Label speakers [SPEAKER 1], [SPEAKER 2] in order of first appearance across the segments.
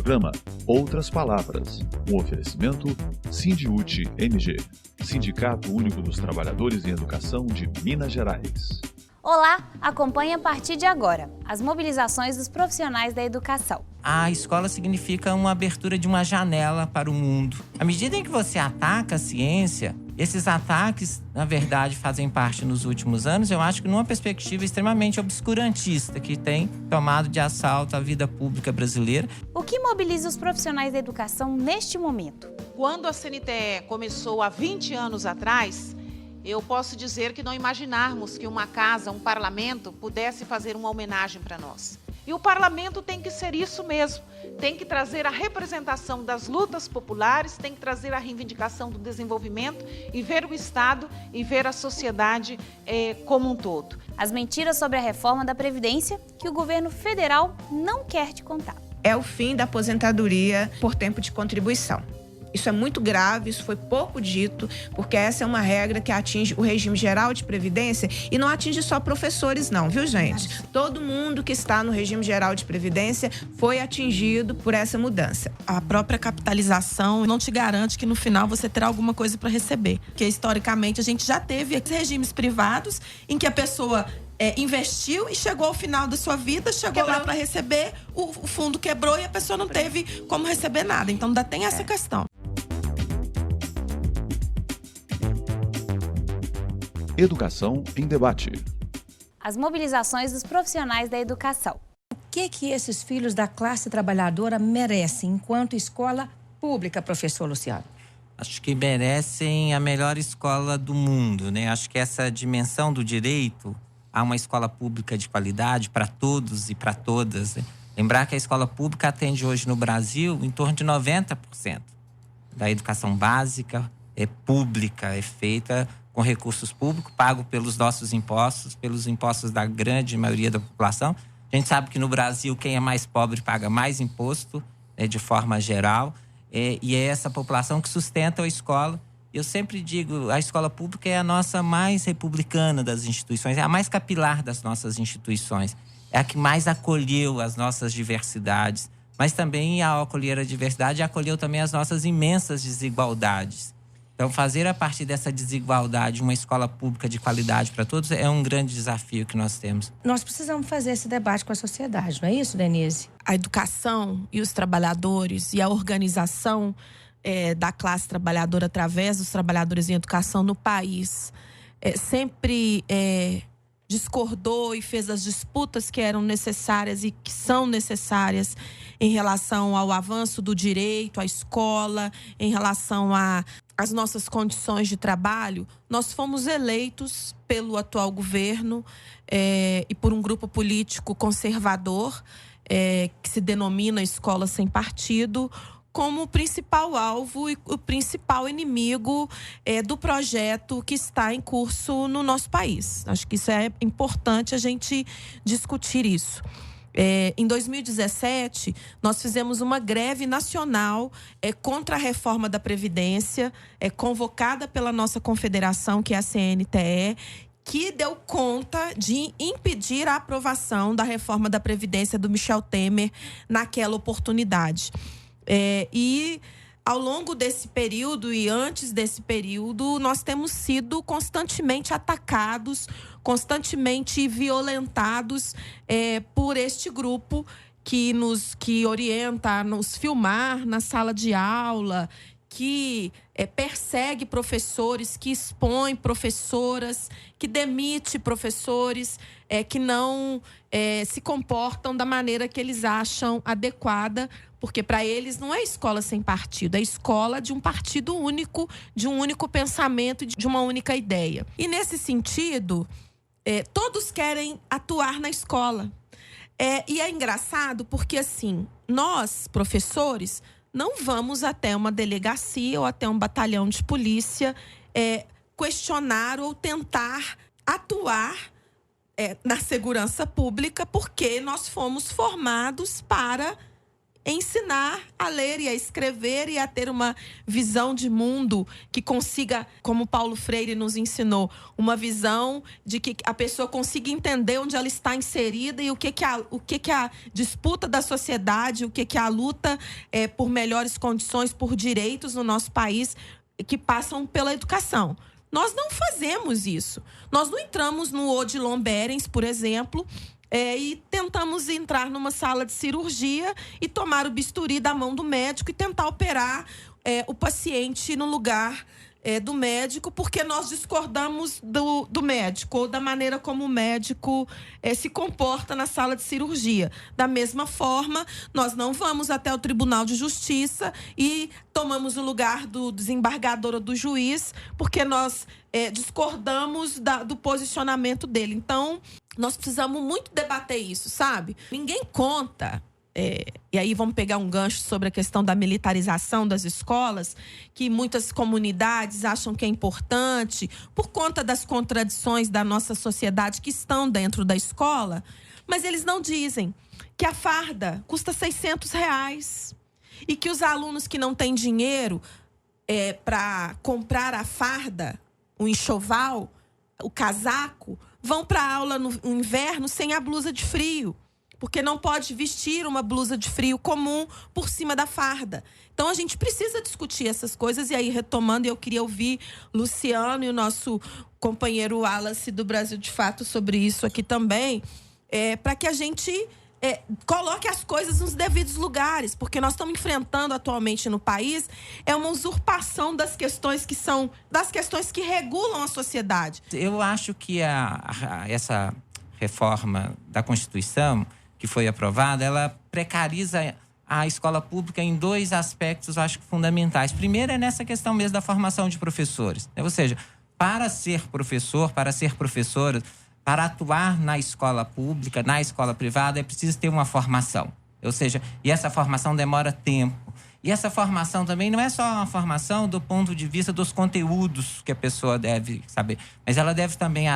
[SPEAKER 1] programa Outras Palavras, um oferecimento Sindiúti MG, Sindicato Único dos Trabalhadores em Educação de Minas Gerais.
[SPEAKER 2] Olá, acompanhe a partir de agora as mobilizações dos profissionais da educação.
[SPEAKER 3] A escola significa uma abertura de uma janela para o mundo. À medida em que você ataca a ciência, esses ataques, na verdade, fazem parte nos últimos anos, eu acho que numa perspectiva extremamente obscurantista, que tem tomado de assalto a vida pública brasileira.
[SPEAKER 2] O que mobiliza os profissionais da educação neste momento?
[SPEAKER 4] Quando a CNTE começou há 20 anos atrás, eu posso dizer que não imaginarmos que uma casa, um parlamento, pudesse fazer uma homenagem para nós. E o parlamento tem que ser isso mesmo, tem que trazer a representação das lutas populares, tem que trazer a reivindicação do desenvolvimento e ver o Estado e ver a sociedade como um todo.
[SPEAKER 2] As mentiras sobre a reforma da Previdência que o governo federal não quer te contar.
[SPEAKER 5] É o fim da aposentadoria por tempo de contribuição. Isso é muito grave, isso foi pouco dito, porque essa é uma regra que atinge o regime geral de previdência e não atinge só professores não, viu gente? Todo mundo que está no regime geral de previdência foi atingido por essa mudança.
[SPEAKER 6] A própria capitalização não te garante que no final você terá alguma coisa para receber. Porque historicamente a gente já teve regimes privados em que a pessoa investiu e chegou ao final da sua vida, chegou lá para receber, o fundo quebrou e a pessoa não teve como receber nada. Então ainda tem essa questão.
[SPEAKER 1] Educação em debate.
[SPEAKER 2] As mobilizações dos profissionais da educação.
[SPEAKER 7] O que esses filhos da classe trabalhadora merecem enquanto escola pública, professor Luciano?
[SPEAKER 3] Acho que merecem a melhor escola do mundo, né? Acho que essa dimensão do direito a uma escola pública de qualidade para todos e para todas, né? Lembrar que a escola pública atende hoje no Brasil em torno de 90% da educação básica pública, feita com recursos públicos, pago pelos nossos impostos, pelos impostos da grande maioria da população. A gente sabe que no Brasil quem é mais pobre paga mais imposto, de forma geral, e é essa população que sustenta a escola. Eu sempre digo, a escola pública é a nossa mais republicana das instituições, é a mais capilar das nossas instituições, é a que mais acolheu as nossas diversidades, mas também ao acolher a diversidade, acolheu também as nossas imensas desigualdades. Então, fazer a partir dessa desigualdade uma escola pública de qualidade para todos é um grande desafio que nós temos.
[SPEAKER 7] Nós precisamos fazer esse debate com a sociedade, não é isso, Denise?
[SPEAKER 6] A educação e os trabalhadores e a organização da classe trabalhadora através dos trabalhadores em educação no país sempre discordou e fez as disputas que eram necessárias e que são necessárias em relação ao avanço do direito à escola, em relação às nossas condições de trabalho. Nós fomos eleitos pelo atual governo e por um grupo político conservador que se denomina Escola Sem Partido, como o principal alvo e o principal inimigo do projeto que está em curso no nosso país. Acho que isso é importante a gente discutir isso. Em 2017, nós fizemos uma greve nacional contra a reforma da Previdência, convocada pela nossa confederação, que é a CNTE, que deu conta de impedir a aprovação da reforma da Previdência do Michel Temer naquela oportunidade. E ao longo desse período e antes desse período, nós temos sido constantemente atacados, constantemente violentados por este grupo que orienta a nos filmar na sala de aula, que persegue professores, que expõe professoras, que demite professores, que não se comportam da maneira que eles acham adequada, porque para eles não é escola sem partido, é escola de um partido único, de um único pensamento, de uma única ideia. E nesse sentido, todos querem atuar na escola. E é engraçado porque, assim, nós, professores, não vamos até uma delegacia ou até um batalhão de polícia questionar ou tentar atuar na segurança pública, porque nós fomos formados para ensinar a ler e a escrever e a ter uma visão de mundo que consiga, como Paulo Freire nos ensinou, uma visão de que a pessoa consiga entender onde ela está inserida e o que a disputa da sociedade, o que a luta por melhores condições, por direitos no nosso país, que passam pela educação. Nós não fazemos isso. Nós não entramos no Odilon Berens, por exemplo, e tentamos entrar numa sala de cirurgia e tomar o bisturi da mão do médico e tentar operar o paciente no lugar do médico, porque nós discordamos do médico ou da maneira como o médico se comporta na sala de cirurgia. Da mesma forma, nós não vamos até o Tribunal de Justiça e tomamos o lugar do desembargador ou do juiz, porque nós discordamos do posicionamento dele. Então, nós precisamos muito debater isso, sabe? Ninguém conta... e aí vamos pegar um gancho sobre a questão da militarização das escolas, que muitas comunidades acham que é importante, por conta das contradições da nossa sociedade que estão dentro da escola, mas eles não dizem que a farda custa R$600 e que os alunos que não têm dinheiro para comprar a farda, o enxoval, o casaco, vão para a aula no inverno sem a blusa de frio, porque não pode vestir uma blusa de frio comum por cima da farda. Então, a gente precisa discutir essas coisas. E aí, retomando, eu queria ouvir Luciano e o nosso companheiro Wallace do Brasil de Fato sobre isso aqui também, para que a gente coloque as coisas nos devidos lugares, porque nós estamos enfrentando atualmente no país uma usurpação das questões que regulam a sociedade.
[SPEAKER 3] Eu acho que essa reforma da Constituição que foi aprovada, ela precariza a escola pública em dois aspectos, eu acho, fundamentais. Primeiro é nessa questão mesmo da formação de professores. Ou seja, para ser professor, para ser professora, para atuar na escola pública, na escola privada, é preciso ter uma formação. Ou seja, e essa formação demora tempo. E essa formação também não é só uma formação do ponto de vista dos conteúdos que a pessoa deve saber, mas ela deve também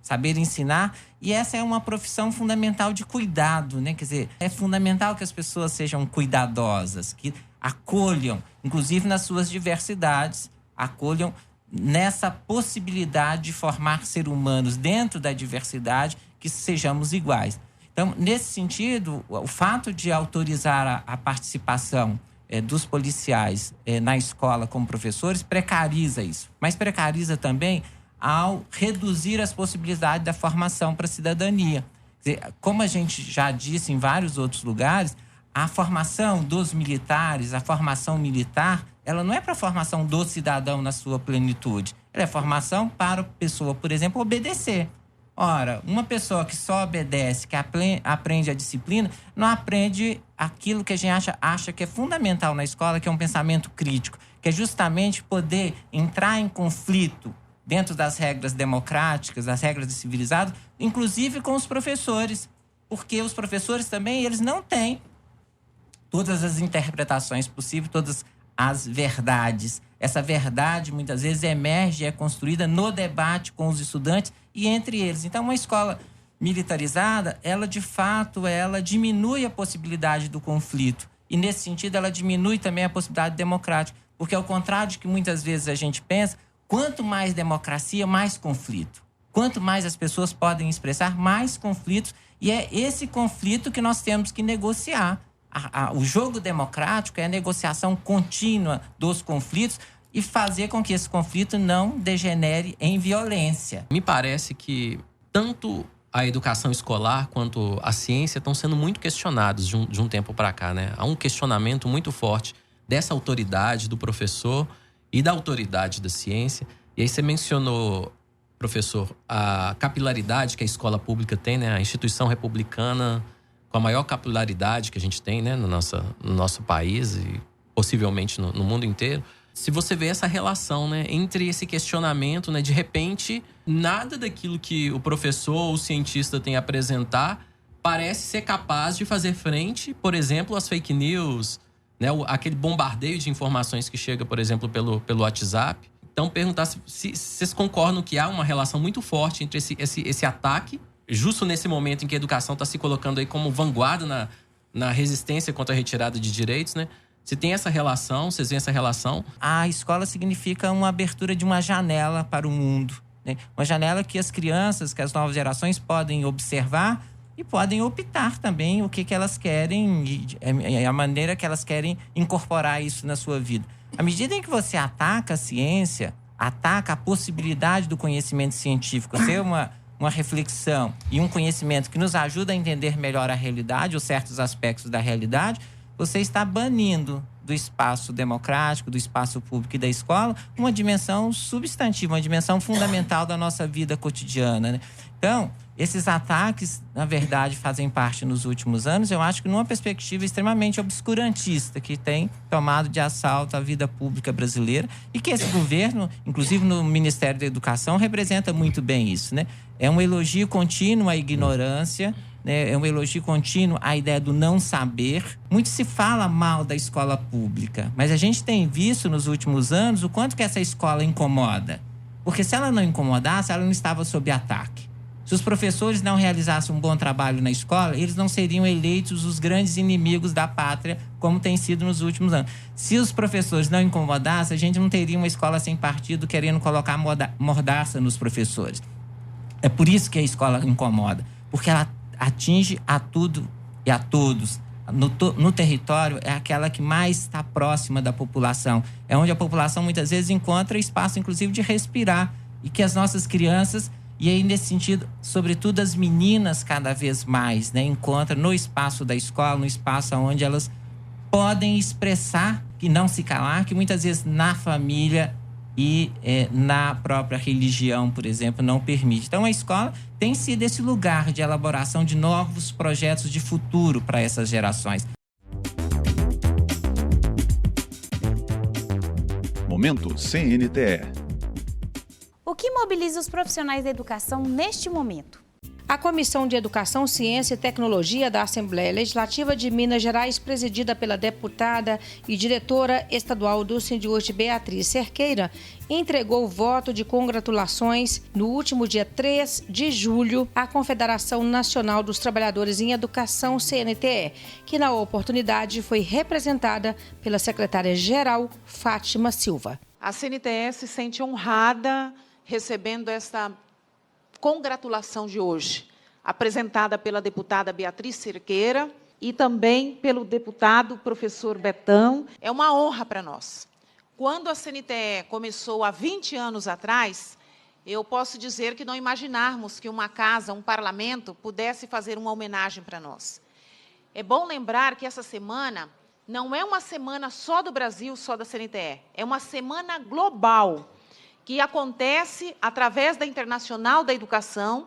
[SPEAKER 3] saber ensinar, e essa é uma profissão fundamental de cuidado, né? Quer dizer, é fundamental que as pessoas sejam cuidadosas, que acolham, inclusive nas suas diversidades, acolham nessa possibilidade de formar seres humanos dentro da diversidade, que sejamos iguais. Então, nesse sentido, o fato de autorizar a participação dos policiais na escola como professores precariza isso, mas precariza também ao reduzir as possibilidades da formação para a cidadania. Quer dizer, como a gente já disse em vários outros lugares, a formação dos militares, a formação militar, ela não é para a formação do cidadão na sua plenitude. Ela é formação para a pessoa, por exemplo, obedecer. Ora, uma pessoa que só obedece, que aprende a disciplina, não aprende aquilo que a gente acha que é fundamental na escola, que é um pensamento crítico, que é justamente poder entrar em conflito dentro das regras democráticas, das regras civilizadas, inclusive com os professores. Porque os professores também, eles não têm todas as interpretações possíveis, todas as verdades. Essa verdade, muitas vezes, emerge e é construída no debate com os estudantes e entre eles. Então, uma escola militarizada, ela, de fato, ela diminui a possibilidade do conflito. E, nesse sentido, ela diminui também a possibilidade democrática. Porque, ao contrário de que muitas vezes a gente pensa, quanto mais democracia, mais conflito. Quanto mais as pessoas podem expressar, mais conflitos. E é esse conflito que nós temos que negociar. O jogo democrático é a negociação contínua dos conflitos e fazer com que esse conflito não degenere em violência.
[SPEAKER 8] Me parece que tanto a educação escolar quanto a ciência estão sendo muito questionados de um tempo para cá, né? Há um questionamento muito forte dessa autoridade do professor e da autoridade da ciência. E aí você mencionou, professor, a capilaridade que a escola pública tem, né? A instituição republicana com a maior capilaridade que a gente tem, né? no nosso país e possivelmente no mundo inteiro. Se você vê essa relação, né? Entre esse questionamento, né? De repente, nada daquilo que o professor ou o cientista tem a apresentar parece ser capaz de fazer frente, por exemplo, às fake news, né? Aquele bombardeio de informações que chega, por exemplo, pelo WhatsApp. Então, perguntar se vocês concordam que há uma relação muito forte entre esse ataque, justo nesse momento em que a educação está se colocando aí como vanguarda na resistência contra a retirada de direitos, né? Se tem essa relação, vocês veem essa relação?
[SPEAKER 3] A escola significa uma abertura de uma janela para o mundo, né? Uma janela que as crianças, que as novas gerações podem observar e podem optar também o que elas querem e a maneira que elas querem incorporar isso na sua vida. À medida em que você ataca a ciência, ataca a possibilidade do conhecimento científico ser uma reflexão e um conhecimento que nos ajuda a entender melhor a realidade ou certos aspectos da realidade, você está banindo do espaço democrático, do espaço público e da escola uma dimensão substantiva, uma dimensão fundamental da nossa vida cotidiana, né? Então, esses ataques, na verdade, fazem parte nos últimos anos, eu acho que numa perspectiva extremamente obscurantista, que tem tomado de assalto a vida pública brasileira e que esse governo, inclusive no Ministério da Educação, representa muito bem isso, né? É um elogio contínuo à ignorância, né? É um elogio contínuo à ideia do não saber. Muito se fala mal da escola pública, mas a gente tem visto nos últimos anos o quanto que essa escola incomoda. Porque se ela não incomodasse, ela não estava sob ataque. Se os professores não realizassem um bom trabalho na escola, eles não seriam eleitos os grandes inimigos da pátria, como tem sido nos últimos anos. Se os professores não incomodassem, a gente não teria uma escola sem partido querendo colocar mordaça nos professores. É por isso que a escola incomoda, porque ela atinge a tudo e a todos. No território, é aquela que mais está próxima da população. É onde a população muitas vezes encontra espaço, inclusive, de respirar. E que as nossas crianças... E aí, nesse sentido, sobretudo as meninas cada vez mais, né, encontram no espaço da escola, no espaço onde elas podem expressar e não se calar, que muitas vezes na família e na própria religião, por exemplo, não permite. Então, a escola tem sido esse lugar de elaboração de novos projetos de futuro para essas gerações.
[SPEAKER 1] Momento CNTE.
[SPEAKER 2] O que mobiliza os profissionais da educação neste momento?
[SPEAKER 7] A Comissão de Educação, Ciência e Tecnologia da Assembleia Legislativa de Minas Gerais, presidida pela deputada e diretora estadual do Sindiúte, Beatriz Cerqueira, entregou o voto de congratulações no último dia 3 de julho à Confederação Nacional dos Trabalhadores em Educação, CNTE, que na oportunidade foi representada pela secretária-geral Fátima Silva.
[SPEAKER 4] A CNTE se sente honrada recebendo esta congratulação de hoje, apresentada pela deputada Beatriz Cerqueira e também pelo deputado professor Betão. É uma honra para nós. Quando a CNTE começou há 20 anos atrás, eu posso dizer que não imaginarmos que uma casa, um parlamento, pudesse fazer uma homenagem para nós. É bom lembrar que essa semana não é uma semana só do Brasil, só da CNTE. É uma semana global, que acontece através da Internacional da Educação,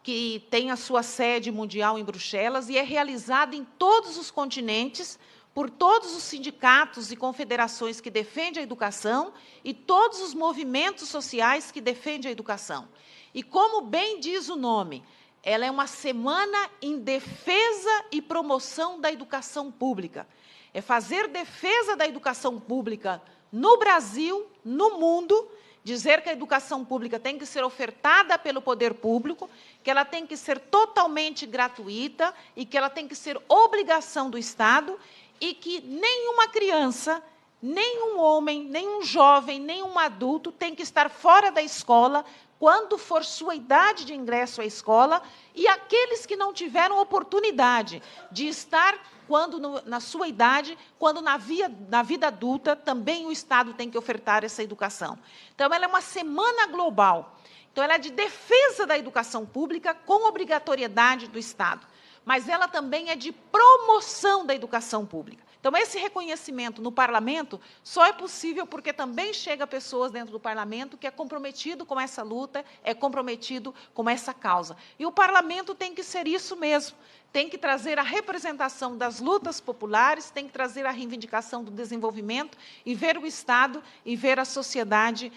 [SPEAKER 4] que tem a sua sede mundial em Bruxelas e é realizada em todos os continentes, por todos os sindicatos e confederações que defendem a educação e todos os movimentos sociais que defendem a educação. E como bem diz o nome, ela é uma semana em defesa e promoção da educação pública. É fazer defesa da educação pública no Brasil, no mundo, dizer que a educação pública tem que ser ofertada pelo poder público, que ela tem que ser totalmente gratuita e que ela tem que ser obrigação do Estado e que nenhuma criança, nenhum homem, nenhum jovem, nenhum adulto tem que estar fora da escola quando for sua idade de ingresso à escola e aqueles que não tiveram oportunidade de estar na sua idade, quando na vida adulta, também o Estado tem que ofertar essa educação. Então, ela é uma semana global. Então, ela é de defesa da educação pública com obrigatoriedade do Estado. Mas ela também é de promoção da educação pública. Então, esse reconhecimento no parlamento só é possível porque também chega pessoas dentro do parlamento que é comprometido com essa luta, é comprometido com essa causa. E o parlamento tem que ser isso mesmo. Tem que trazer a representação das lutas populares, tem que trazer a reivindicação do desenvolvimento e ver o Estado e ver a sociedade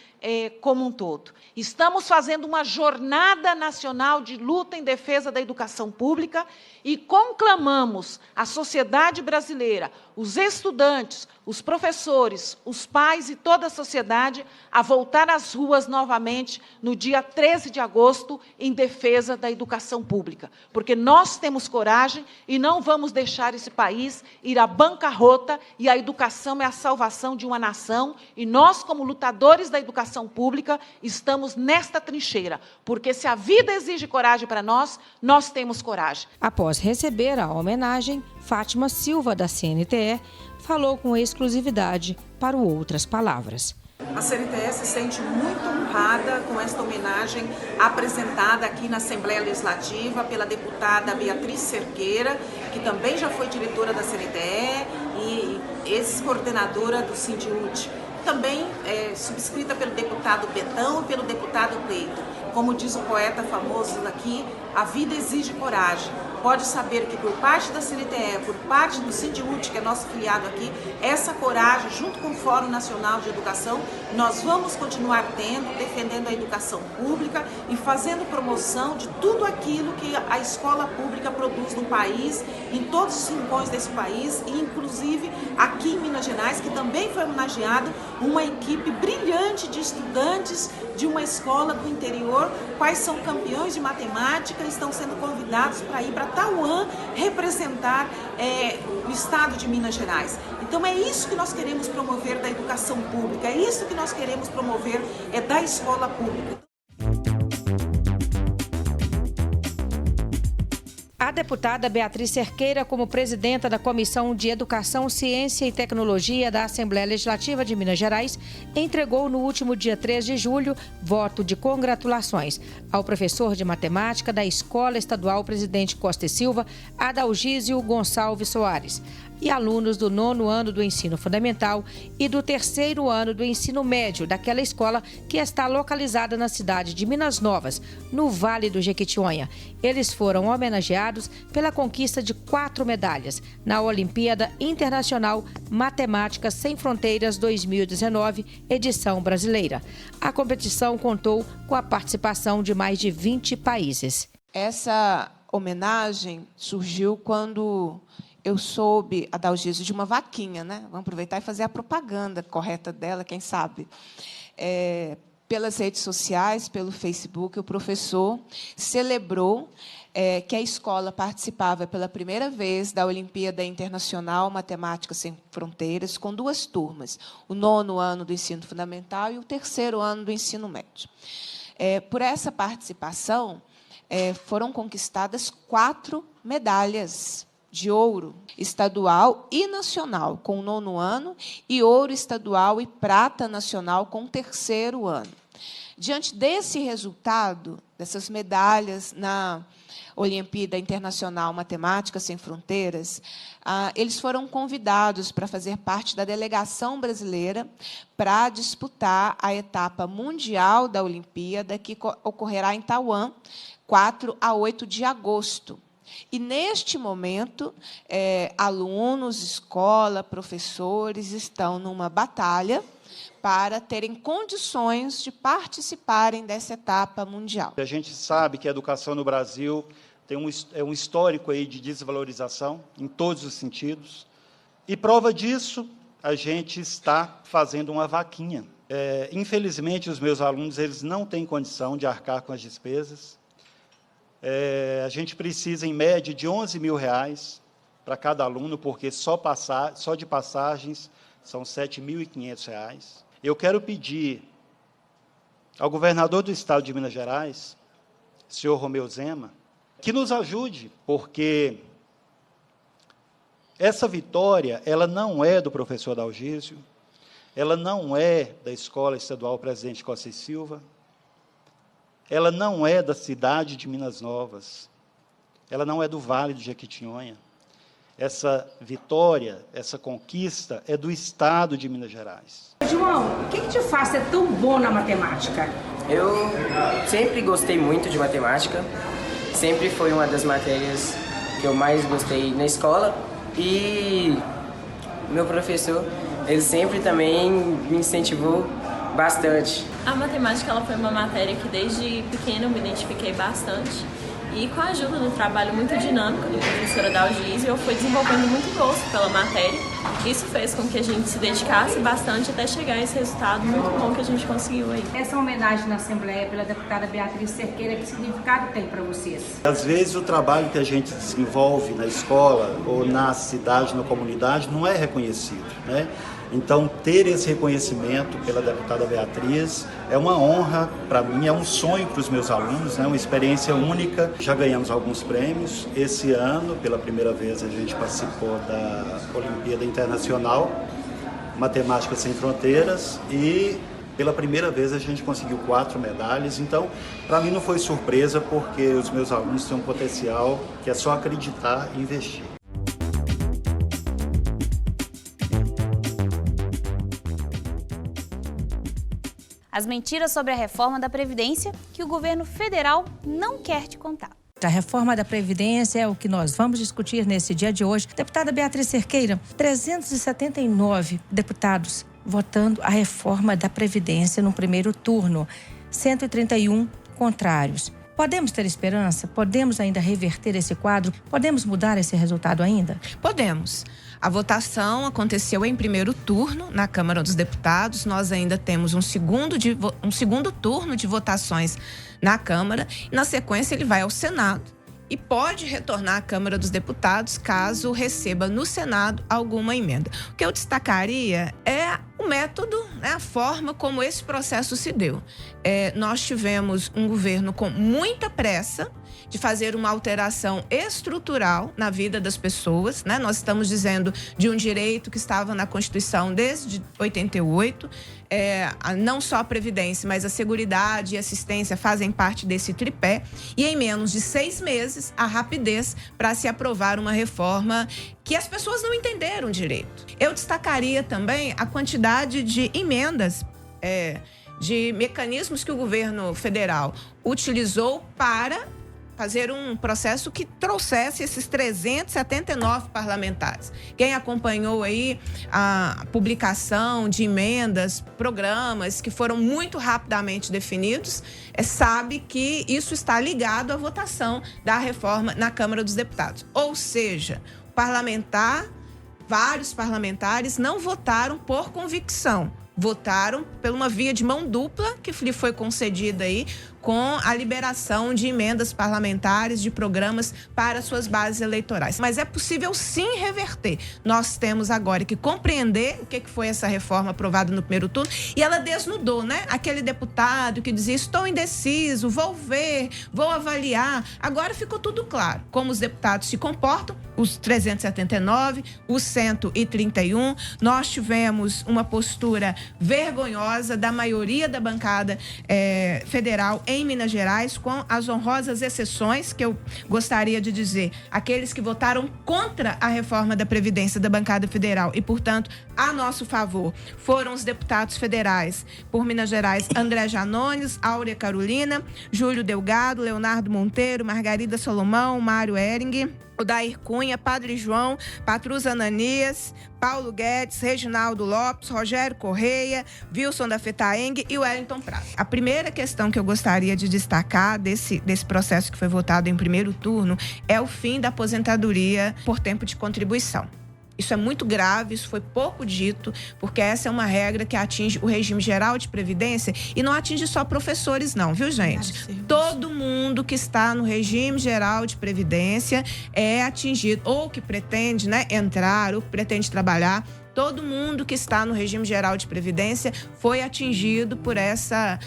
[SPEAKER 4] como um todo. Estamos fazendo uma jornada nacional de luta em defesa da educação pública e conclamamos a sociedade brasileira, os estudantes, os professores, os pais e toda a sociedade a voltar às ruas novamente no dia 13 de agosto em defesa da educação pública. Porque nós temos coragem coragem e não vamos deixar esse país ir à bancarrota, e a educação é a salvação de uma nação, e nós, como lutadores da educação pública, estamos nesta trincheira, porque se a vida exige coragem para nós, nós temos coragem.
[SPEAKER 7] Após receber a homenagem, Fátima Silva, da CNTE, falou com exclusividade para o Outras Palavras.
[SPEAKER 9] A CNTE se sente muito honrada com esta homenagem apresentada aqui na Assembleia Legislativa pela deputada Beatriz Cerqueira, que também já foi diretora da CNTE e ex-coordenadora do Sindiúti. Também subscrita pelo deputado Betão e pelo deputado Cleito. Como diz o poeta famoso aqui, a vida exige coragem. Pode saber que por parte da CNTE, por parte do Sindiúti, que é nosso filiado aqui, essa coragem, junto com o Fórum Nacional de Educação, nós vamos continuar tendo, defendendo a educação pública e fazendo promoção de tudo aquilo que a escola pública produz no país, em todos os rincões desse país, e inclusive aqui em Minas Gerais, que também foi homenageado uma equipe brilhante de estudantes de uma escola do interior, quais são campeões de matemática, estão sendo convidados para ir para Tauã representar o estado de Minas Gerais. Então é isso que nós queremos promover da educação pública, é isso que nós queremos promover da escola pública.
[SPEAKER 7] A deputada Beatriz Cerqueira, como presidenta da Comissão de Educação, Ciência e Tecnologia da Assembleia Legislativa de Minas Gerais, entregou no último dia 3 de julho voto de congratulações ao professor de matemática da Escola Estadual Presidente Costa e Silva, Adalgísio Gonçalves Soares, e alunos do 9º ano do ensino fundamental e do 3º ano do ensino médio daquela escola que está localizada na cidade de Minas Novas, no Vale do Jequitinhonha. Eles foram homenageados pela conquista de 4 medalhas na Olimpíada Internacional Matemática Sem Fronteiras 2019, edição brasileira. A competição contou com a participação de mais de 20 países.
[SPEAKER 5] Essa homenagem surgiu quando eu soube, Adalgísio, de uma vaquinha, né? Vamos aproveitar e fazer a propaganda correta dela, quem sabe. Pelas redes sociais, pelo Facebook, o professor celebrou que a escola participava pela primeira vez da Olimpíada Internacional Matemática Sem Fronteiras, com 2 turmas, o 9º ano do ensino fundamental e o 3º ano do ensino médio. Por essa participação, foram conquistadas 4 medalhas de ouro estadual e nacional com o 9º ano e ouro estadual e prata nacional com o 3º ano. Diante desse resultado, dessas medalhas na Olimpíada Internacional Matemática Sem Fronteiras, eles foram convidados para fazer parte da delegação brasileira para disputar a etapa mundial da Olimpíada, que ocorrerá em Tauã, 4 a 8 de agosto. E, neste momento, alunos, escola, professores estão numa batalha para terem condições de participarem dessa etapa mundial.
[SPEAKER 10] A gente sabe que a educação no Brasil tem um histórico aí de desvalorização, em todos os sentidos. E, prova disso, a gente está fazendo uma vaquinha. Infelizmente, os meus alunos eles não têm condição de arcar com as despesas. A gente precisa, em média, de R$11.000 para cada aluno, porque só de passagens são R$7.500. Eu quero pedir ao governador do Estado de Minas Gerais, senhor Romeu Zema, que nos ajude, porque essa vitória ela não é do professor Adalgísio, ela não é da Escola Estadual Presidente Costa e Silva, ela não é da cidade de Minas Novas, ela não é do Vale do Jequitinhonha. Essa vitória, essa conquista é do Estado de Minas Gerais.
[SPEAKER 11] João, o que te faz ser tão bom na matemática?
[SPEAKER 12] Eu sempre gostei muito de matemática, sempre foi uma das matérias que eu mais gostei na escola e meu professor, ele sempre também me incentivou bastante.
[SPEAKER 13] A matemática ela foi uma matéria que desde pequeno eu me identifiquei bastante E com a ajuda do trabalho muito dinâmico do professora Dalgise, eu fui desenvolvendo muito gosto pela matéria. Isso fez com que a gente se dedicasse bastante até chegar a esse resultado muito bom que a gente conseguiu aí.
[SPEAKER 11] Essa homenagem na Assembleia pela deputada Beatriz Cerqueira, que significado tem para vocês?
[SPEAKER 10] Às vezes o trabalho que a gente desenvolve na escola ou na cidade, na comunidade, não é reconhecido, né? Então, ter esse reconhecimento pela deputada Beatriz é uma honra para mim, é um sonho para os meus alunos, né? Uma experiência única. Já ganhamos alguns prêmios. Esse ano, pela primeira vez, a gente participou da Olimpíada Internacional Matemática Sem Fronteiras e pela primeira vez a gente conseguiu 4 medalhas. Então, para mim não foi surpresa, porque os meus alunos têm um potencial que é só acreditar e investir.
[SPEAKER 2] As mentiras sobre a reforma da Previdência que o governo federal não quer te contar.
[SPEAKER 7] A reforma da Previdência é o que nós vamos discutir nesse dia de hoje. Deputada Beatriz Cerqueira, 379 deputados votando a reforma da Previdência no primeiro turno, 131 contrários. Podemos ter esperança? Podemos ainda reverter esse quadro? Podemos mudar esse resultado ainda?
[SPEAKER 5] Podemos. A votação aconteceu em primeiro turno na Câmara dos Deputados. Nós ainda temos um segundo turno de votações na Câmara. E, na sequência, ele vai ao Senado e pode retornar à Câmara dos Deputados caso receba no Senado alguma emenda. O que eu destacaria é o método, né, a forma como esse processo se deu. Nós tivemos um governo com muita pressa de fazer uma alteração estrutural na vida das pessoas, né? Nós estamos dizendo de um direito que estava na Constituição desde 88, não só a Previdência, mas a Seguridade e assistência fazem parte desse tripé, e em menos de 6 meses, a rapidez para se aprovar uma reforma que as pessoas não entenderam direito. Eu destacaria também a quantidade de emendas, de mecanismos que o governo federal utilizou para fazer um processo que trouxesse esses 379 parlamentares. Quem acompanhou aí a publicação de emendas, programas que foram muito rapidamente definidos, sabe que isso está ligado à votação da reforma na Câmara dos Deputados. Ou seja, vários parlamentares não votaram por convicção, votaram por uma via de mão dupla que lhe foi concedida aí com a liberação de emendas parlamentares, de programas para suas bases eleitorais. Mas é possível sim reverter. Nós temos agora que compreender o que foi essa reforma aprovada no primeiro turno, e ela desnudou, né? Aquele deputado que dizia, estou indeciso, vou ver, vou avaliar. Agora ficou tudo claro como os deputados se comportam, os 379, os 131. Nós tivemos uma postura vergonhosa da maioria da bancada federal em Minas Gerais, com as honrosas exceções que eu gostaria de dizer, aqueles que votaram contra a reforma da Previdência da bancada federal e, portanto, a nosso favor, foram os deputados federais por Minas Gerais, André Janones, Áurea Carolina, Júlio Delgado, Leonardo Monteiro, Margarida Solomão, Mário Hering, Odair Cunha, Padre João, Patrus Ananias, Paulo Guedes, Reginaldo Lopes, Rogério Correia, Wilson da Fetaeng e Wellington Prado. A primeira questão que eu gostaria de destacar desse processo que foi votado em primeiro turno é o fim da aposentadoria por tempo de contribuição. Isso é muito grave, isso foi pouco dito, porque essa é uma regra que atinge o regime geral de previdência e não atinge só professores não, viu, gente? Todo mundo que está no regime geral de previdência é atingido, ou que pretende, né, entrar, ou que pretende trabalhar. Todo mundo que está no regime geral de previdência foi atingido por essa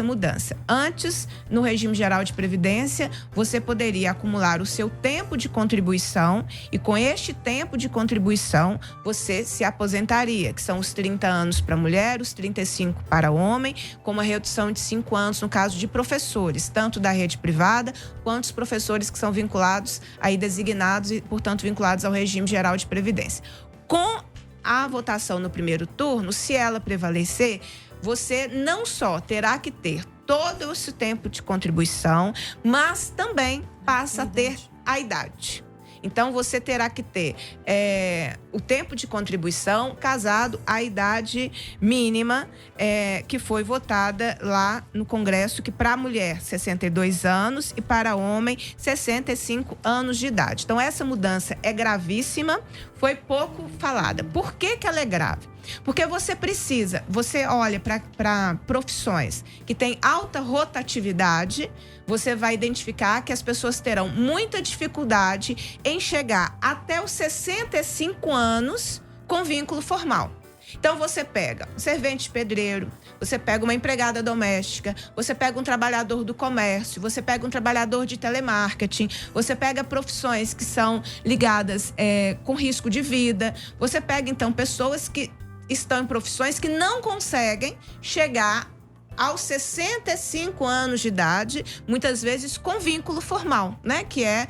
[SPEAKER 5] mudança. Antes, no regime geral de previdência, você poderia acumular o seu tempo de contribuição e com este tempo de contribuição, você se aposentaria, que são os 30 anos para mulher, os 35 para homem, com uma redução de 5 anos no caso de professores, tanto da rede privada quanto os professores que são vinculados, aí designados e, portanto, vinculados ao regime geral de previdência. Com a votação no primeiro turno, se ela prevalecer, você não só terá que ter todo esse tempo de contribuição, mas também passa a ter a idade. Então, você terá que ter o tempo de contribuição casado à idade mínima que foi votada lá no Congresso, que para a mulher, 62 anos, e para homem, 65 anos de idade. Então, essa mudança é gravíssima, foi pouco falada. Por que ela é grave? Porque você olha para profissões que têm alta rotatividade, você vai identificar que as pessoas terão muita dificuldade em chegar até os 65 anos com vínculo formal. Então, você pega um servente pedreiro, você pega uma empregada doméstica, você pega um trabalhador do comércio, você pega um trabalhador de telemarketing, você pega profissões que são ligadas com risco de vida, você pega, então, pessoas que estão em profissões que não conseguem chegar aos 65 anos de idade, muitas vezes com vínculo formal, né? Que é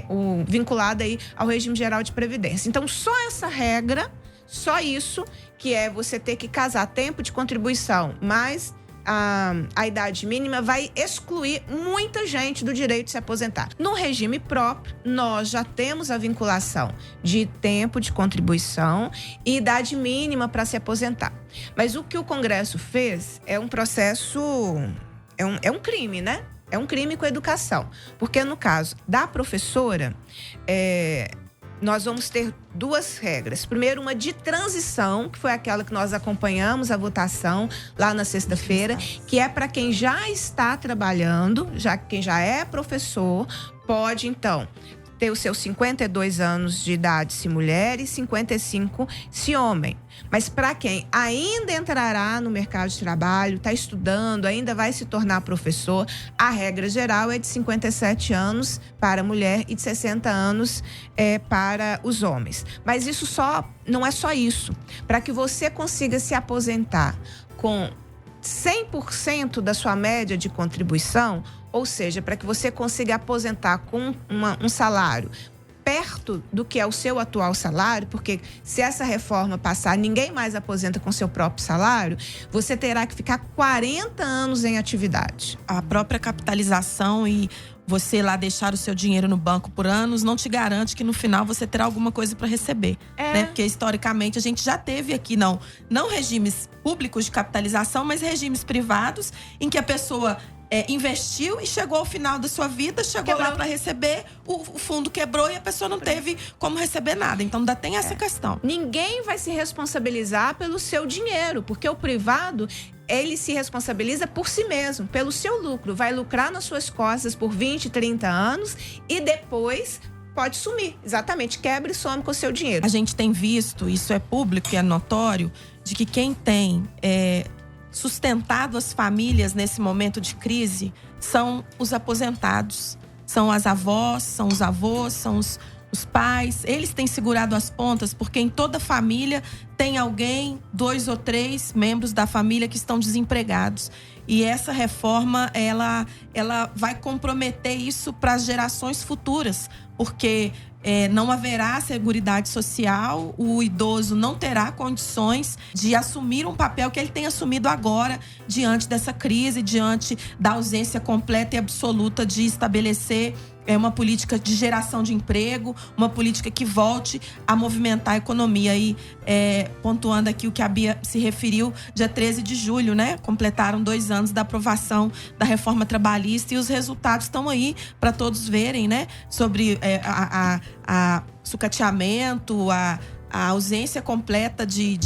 [SPEAKER 5] o vinculado aí ao regime geral de previdência. Então, só essa regra, só isso, que é você ter que casar tempo de contribuição mais a idade mínima, vai excluir muita gente do direito de se aposentar. No regime próprio, nós já temos a vinculação de tempo de contribuição e idade mínima para se aposentar. Mas o que o Congresso fez é um processo, é um crime, né? É um crime com a educação. Porque no caso da professora, nós vamos ter duas regras. Primeiro, uma de transição, que foi aquela que nós acompanhamos a votação lá na sexta-feira, que é para quem já está trabalhando, quem já é professor, pode, então, ter os seus 52 anos de idade se mulher e 55 se homem. Mas para quem ainda entrará no mercado de trabalho, está estudando, ainda vai se tornar professor, a regra geral é de 57 anos para a mulher e de 60 anos para os homens. Mas isso não é só isso. Para que você consiga se aposentar com 100% da sua média de contribuição, ou seja, para que você consiga aposentar com um salário perto do que é o seu atual salário, porque se essa reforma passar, ninguém mais aposenta com seu próprio salário, você terá que ficar 40 anos em atividade.
[SPEAKER 6] A própria capitalização e você lá deixar o seu dinheiro no banco por anos não te garante que no final você terá alguma coisa para receber, né? Porque historicamente a gente já teve aqui não regimes públicos de capitalização, mas regimes privados em que a pessoa investiu e chegou ao final da sua vida, chegou lá para receber, o fundo quebrou e a pessoa não teve como receber nada. Então ainda tem essa questão.
[SPEAKER 5] Ninguém vai se responsabilizar pelo seu dinheiro, porque o privado, ele se responsabiliza por si mesmo, pelo seu lucro. Vai lucrar nas suas costas por 20, 30 anos e depois pode sumir. Exatamente, quebra e some com o seu dinheiro.
[SPEAKER 6] A gente tem visto, isso é público e é notório, de que quem tem sustentado as famílias nesse momento de crise são os aposentados, são as avós, são os avós, são os pais. Eles têm segurado as pontas porque em toda família tem alguém, 2 ou 3 membros da família que estão desempregados. E essa reforma, ela vai comprometer isso para as gerações futuras, porque não haverá seguridade social, o idoso não terá condições de assumir um papel que ele tem assumido agora, diante dessa crise, diante da ausência completa e absoluta de estabelecer uma política de geração de emprego, uma política que volte a movimentar a economia. E pontuando aqui o que a Bia se referiu, dia 13 de julho, né? Completaram 2 anos da aprovação da reforma trabalhista e os resultados estão aí para todos verem, né? Sobre a sucateamento, a ausência completa de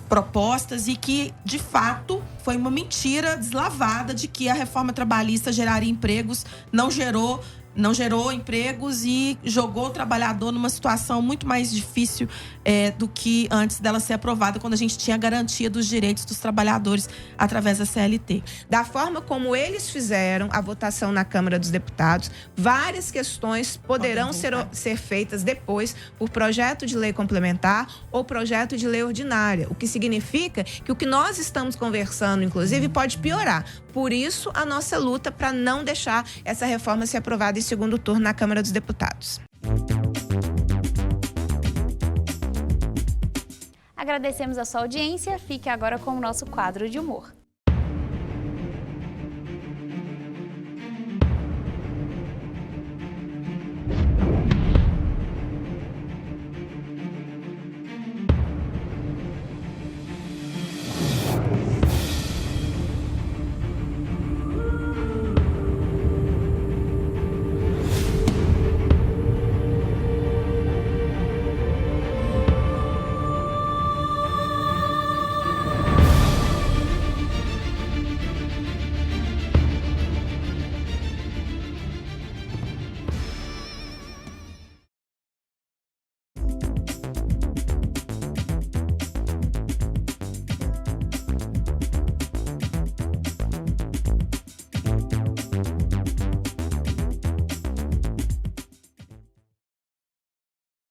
[SPEAKER 6] propostas e que, de fato, foi uma mentira deslavada de que a reforma trabalhista geraria empregos, não gerou empregos e jogou o trabalhador numa situação muito mais difícil do que antes dela ser aprovada, quando a gente tinha a garantia dos direitos dos trabalhadores através da CLT.
[SPEAKER 5] Da forma como eles fizeram a votação na Câmara dos Deputados, várias questões poderão ser feitas depois por projeto de lei complementar ou projeto de lei ordinária, o que significa que o que nós estamos conversando, inclusive, pode piorar. Por isso, a nossa luta para não deixar essa reforma ser aprovada em segundo turno na Câmara dos Deputados.
[SPEAKER 2] Agradecemos a sua audiência. Fique agora com o nosso quadro de humor.